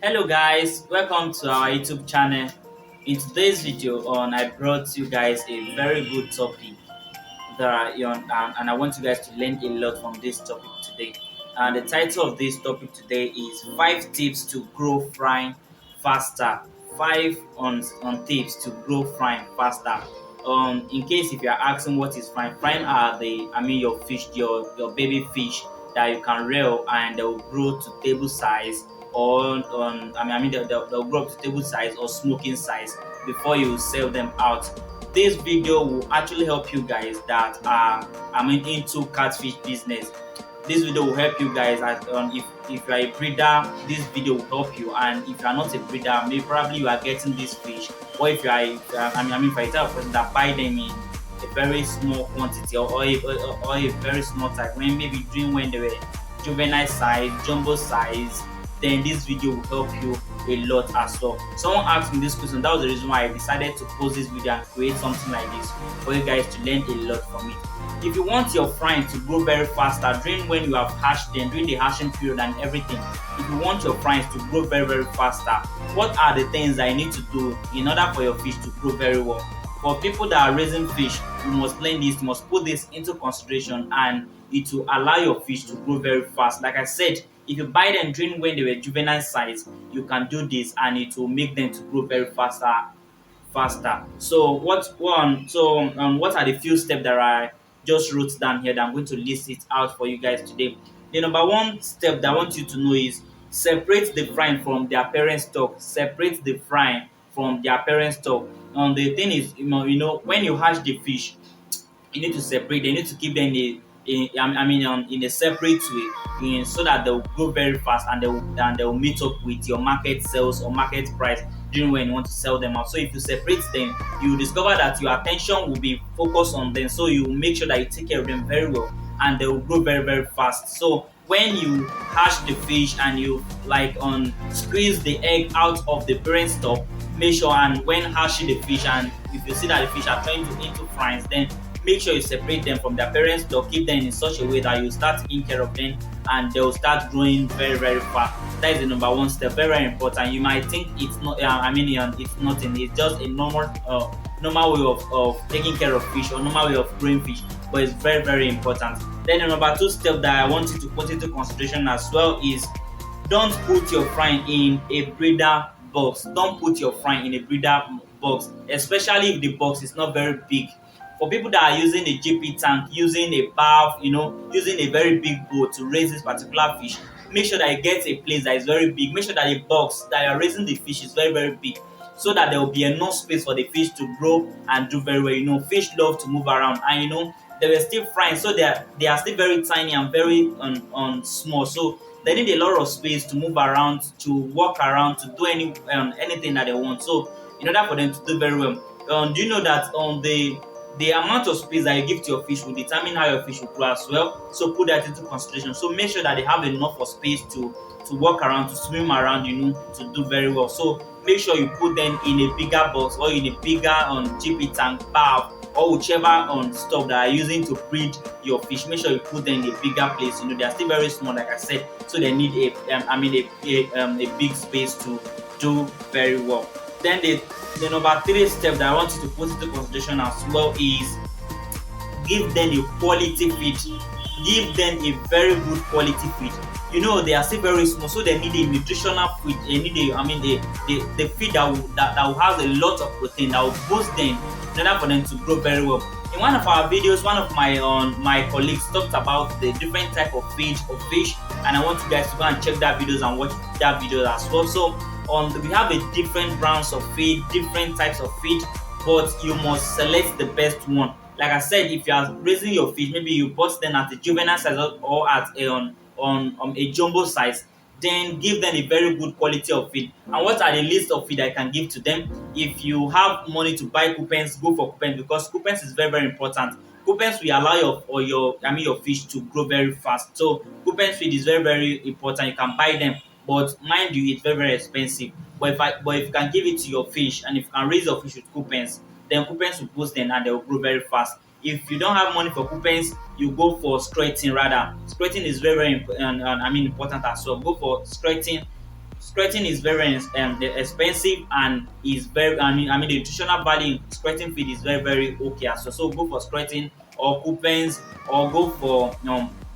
Hello guys, welcome to our YouTube channel. In today's video I brought you guys a very good topic and I want you guys to learn a lot from this topic today. And the title of this topic today is 5 tips to grow frying faster. 5 on tips to grow frying faster. In case if you are asking what is frying are your fish, your baby fish that you can rear and they will grow to table size or they'll grow up to table size or smoking size before you sell them out. This video will actually help you guys that are into catfish business. This video will help you guys if you are a breeder. This video will help you, and if you are not a breeder, maybe probably you are getting this fish, or if you are if you are a type of person that buy them in a very small quantity or a very small type, when maybe during when they were juvenile size, jumbo size, then this video will help you a lot as well. Someone asked me this question. That was the reason why I decided to post this video and create something like this for you guys to learn a lot from it. If you want your frying to grow very faster during when you have hatched them, during the hatching period and everything, if you want your frying to grow very faster, what are the things that you need to do in order for your fish to grow very well? For people that are raising fish, you must learn this, you must put this into consideration, and it will allow your fish to grow very fast. Like I said, if you buy them during when they were juvenile size, you can do this and it will make them to grow very faster. So what are the few steps that I just wrote down here that I'm going to list it out for you guys today. The number one step that I want you to know is separate the frying from their parent stock. Separate the frying from their parent stock. The thing is, when you hatch the fish, you need to separate. They need to keep them in a separate way, so that they'll grow very fast and they'll meet up with your market sales or market price during when you want to sell them out. So if you separate them, you will discover that your attention will be focused on them. So you make sure that you take care of them very well, and they will grow very fast. So when you hatch the fish and you squeeze the egg out of the parent stock, make sure, and when hatching the fish, and if you see that the fish are trying to into fries, then make sure you separate them from their parents stock. Keep them in such a way that you start taking care of them and they'll start growing very fast. That is the number one step, very important. You might think it's not it's nothing, it's just a normal way of taking care of fish or normal way of growing fish, but it's very important. Then the number two step that I want you to put into consideration as well is don't put your frying in a breeder box. Don't put your frying in a breeder box, especially if the box is not very big. For people that are using a GP tank, using a bath, using a very big boat to raise this particular fish, make sure that you get a place that is very big. Make sure that the box that you're raising the fish is very big, so that there will be enough space for the fish to grow and do very well. Fish love to move around, and they were still frying, so they are still very tiny and very small. So they need a lot of space to move around, to walk around, to do anything that they want. So in order for them to do very well, do you know that the amount of space that you give to your fish will determine how your fish will grow as well. So put that into consideration. So make sure that they have enough of space to walk around, to swim around, to do very well. So make sure you put them in a bigger box or in a bigger GP tank, bath, or whichever stuff that are using to breed your fish. Make sure you put them in a bigger place. They are still very small, like I said, so they need a big space to do very well. Then the number three step that I want you to put into consideration as well is give them a quality feed. Give them a very good quality feed. They are still very small, so they need a nutritional feed. They need the feed that will have a lot of protein, that will boost them in order for them to grow very well. In one of our videos, one of my colleagues talked about the different type of feed of fish, and I want you guys to go and check that videos and watch that video as well. So we have a different brands of feed, different types of feed, but you must select the best one. Like I said, if you are raising your fish, maybe you bought them at a juvenile size or at a jumbo size, then give them a very good quality of feed. And what are the list of feed I can give to them? If you have money to buy coupons, go for coupons, because coupons is very important. Coupons will allow your fish to grow very fast. So coupons feed is very important. You can buy them, but mind you, it's very expensive. But if you can give it to your fish, and if you can raise your fish with coupons, then coupons will boost them and they will grow very fast. If you don't have money for coupons, you go for skirting rather. Skirting is very important as well. Go for skirting Skirting is very expensive and is very. I mean the nutritional value in skirting feed is very okay as well. So go for skirting or coupons or go for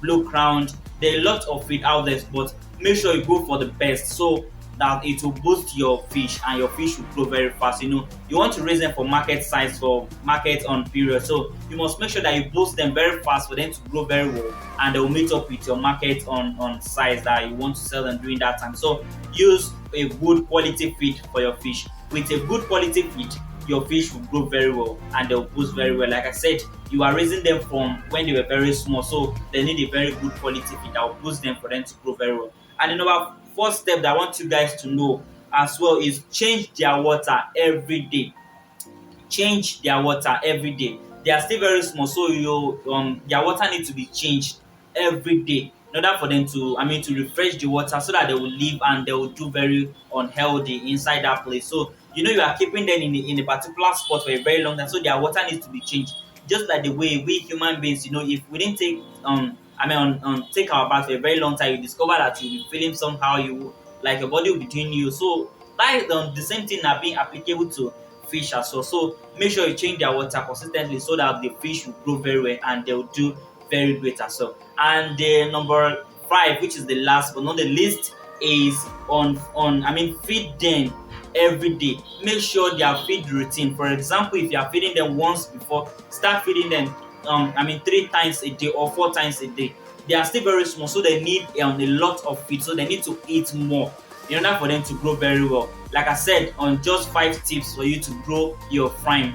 blue crown. There are a lot of feed out there, but make sure you go for the best so that it will boost your fish and your fish will grow very fast. You want to raise them for market size, for market on period, so you must make sure that you boost them very fast for them to grow very well and they will meet up with your market on size that you want to sell them during that time. So use a good quality feed for your fish. With a good quality feed, your fish will grow very well and they'll boost very well. Like I said, you are raising them from when they were very small, so they need a very good quality feed that will boost them for them to grow very well. And the number four step that I want you guys to know as well is change their water every day. Change their water every day. They are still very small, so their water need to be changed every day in order for them to, to refresh the water so that they will live and they will do very unhealthy inside that place. So you are keeping them in a particular spot for a very long time, so their water needs to be changed. Just like the way we human beings, if we didn't take take our bath for a very long time, you discover that you'll be feeling somehow, you like your body will be doing you. So that is the same thing that being applicable to fish as well. So make sure you change their water consistently so that the fish will grow very well and they will do very great as well. And the number five, which is the last but not the least, is feed them every day. Make sure their feed routine. For example, if you are feeding them once before, start feeding them 3 times a day or 4 times a day. They are still very small, so they need a lot of feed, so they need to eat more in order for them to grow very well. Like I said, on just 5 tips for you to grow your fry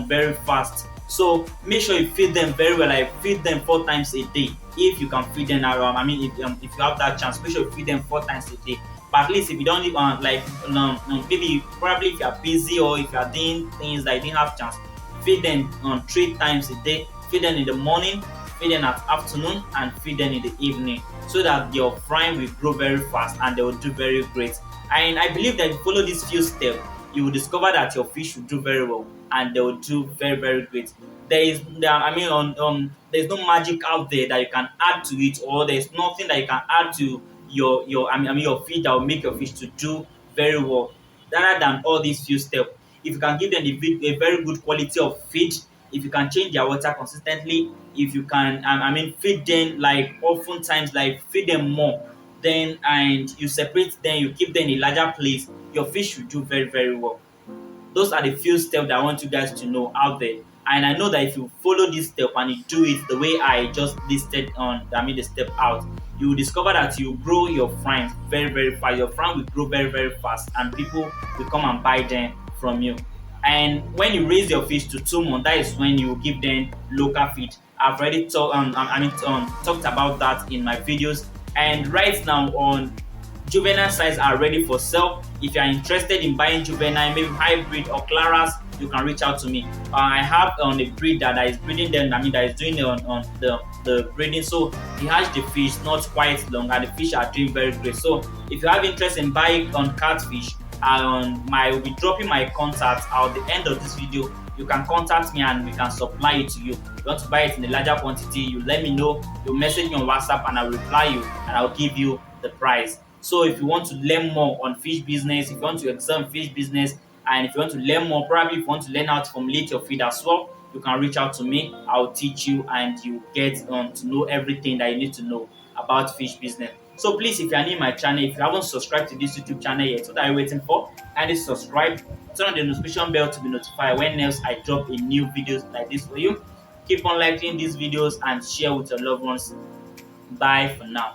very fast. So make sure you feed them very well. Like feed them 4 times a day if you can feed them around. If you have that chance, make sure you feed them 4 times a day. But at least if you don't need maybe probably if you are busy or if you are doing things that you didn't have chance, feed them 3 times a day. Feed them in the morning, feed them at afternoon, and feed them in the evening, so that your fry will grow very fast and they will do very great. And I believe that if you follow these few steps, you will discover that your fish will do very well and they will do very great. There's no magic out there that you can add to it, or there's nothing that you can add to your feed that will make your fish to do very well. Rather than all these few steps, if you can give them a very good quality of feed, if you can change their water consistently, if you can feed them like often times, like feed them more, then and you separate them, you keep them in a larger place, your fish will do very well. Those are the few steps that I want you guys to know out there. And I know that if you follow this step and you do it the way I just listed on, the step out, you will discover that you grow your fry very fast. Your fry will grow very fast, and people will come and buy them from you. And when you raise your fish to 2 months, that is when you give them local feed. I've already talked about that in my videos. And right now on juvenile size are ready for sale. If you are interested in buying juvenile, maybe hybrid or claras, you can reach out to me. I have a breed that is breeding them. That is doing on the breeding. So he hatched the fish not quite long, and the fish are doing very great. So if you have interest in buying on catfish, I will be dropping my contact at the end of this video. You can contact me and we can supply it to you. If you want to buy it in a larger quantity, you let me know. You message me on WhatsApp and I'll reply you and I'll give you the price. So if you want to learn more on fish business, if you want to excel in fish business, and if you want to learn more, probably if you want to learn how to formulate your feed as well, you can reach out to me. I'll teach you and you get to know everything that you need to know about fish business. So please, if you are new to my channel, if you haven't subscribed to this YouTube channel yet, what are you waiting for? Kindly subscribe, turn on the notification bell to be notified when else I drop a new videos like this for you. Keep on liking these videos and share with your loved ones. Bye for now.